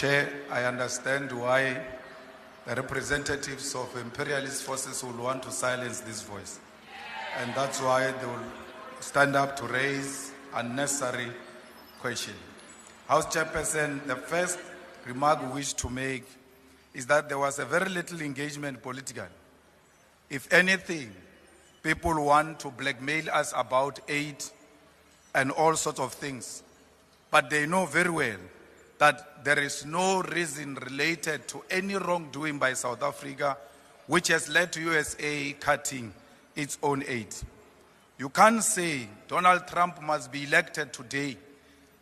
Chair, I understand why the representatives of imperialist forces will want to silence this voice. And that's why they will stand up to raise unnecessary question. House Chairperson, the first remark we wish to make is that there was a very little engagement politically. If anything, people want to blackmail us about aid and all sorts of things. But they know very well that there is no reason related to any wrongdoing by South Africa which has led to USA cutting its own aid. You can't say Donald Trump must be elected today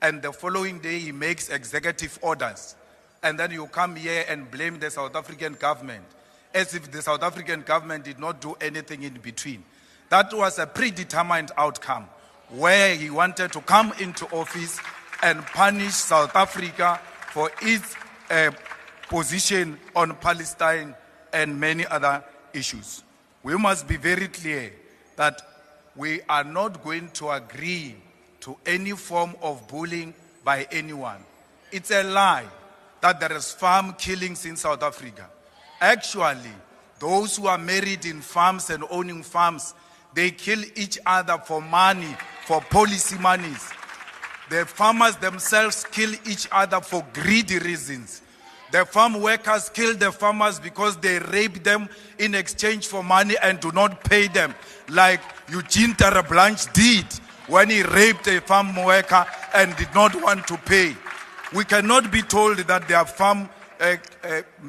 and the following day he makes executive orders and then you come here and blame the South African government as if the South African government did not do anything in between. That was a predetermined outcome where he wanted to come into office and punish South Africa for its position on Palestine and many other issues. We must be very clear that we are not going to agree to any form of bullying by anyone. It's a lie that there is farm killings in South Africa. Actually, those who are married in farms and owning farms, they kill each other for money, for policy monies. The farmers themselves kill each other for greedy reasons. The farm workers kill the farmers because they rape them in exchange for money and do not pay them, like Eugene Terreblanche did when he raped a farm worker and did not want to pay. We cannot be told that there are farm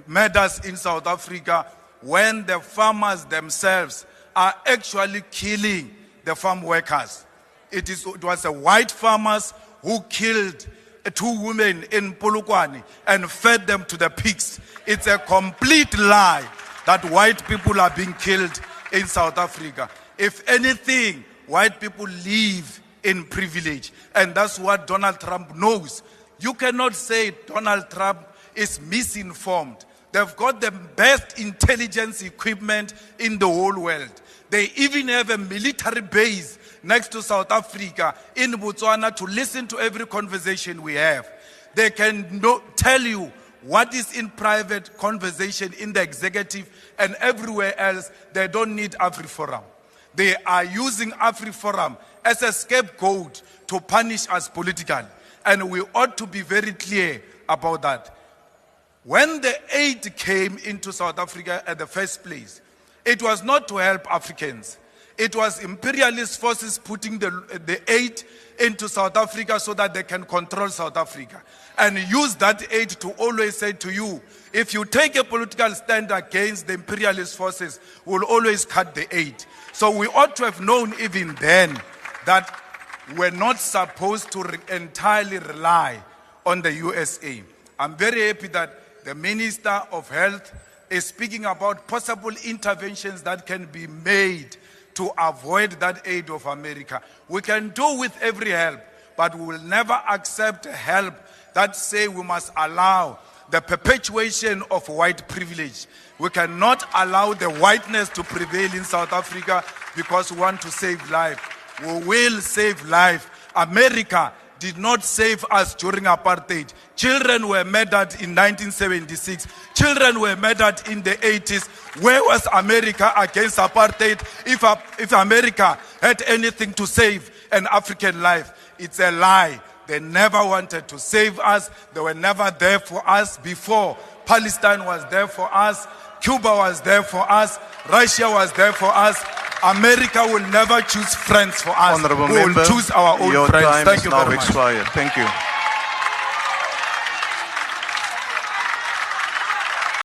murders in South Africa when the farmers themselves are actually killing the farm workers. It was the white farmers who killed 2 women in Polokwane and fed them to the pigs. It's a complete lie that white people are being killed in South Africa. If anything, white people live in privilege, and that's what Donald Trump knows. You cannot say Donald Trump is misinformed. They've got the best intelligence equipment in the whole world. They even have a military base next to South Africa in Botswana to listen to every conversation we have. They can tell you what is in private conversation in the executive and everywhere else. They don't need Afriforum. They are using Afriforum as a scapegoat to punish us politically. And we ought to be very clear about that. When the aid came into South Africa at the first place, it was not to help Africans. It was imperialist forces putting the aid into South Africa so that they can control South Africa. And use that aid to always say to you, if you take a political stand against the imperialist forces, we'll always cut the aid. So we ought to have known even then that we're not supposed to entirely rely on the USA. I'm very happy that the Minister of Health is speaking about possible interventions that can be made to avoid that aid of America. We can do with every help, but we will never accept help that say we must allow the perpetuation of white privilege. We cannot allow the whiteness to prevail in South Africa because we want to save life. We will save life. America did not save us during apartheid. Children were murdered in 1976. Children were murdered in the 80s. Where was America against apartheid? If America had anything to save an African life, it's a lie. They never wanted to save us. They were never there for us before. Palestine was there for us. Cuba was there for us. Russia was there for us. America will never choose friends for us. Honorable we will member, choose our own your friends. time Thank is you now very much. expired. Thank you.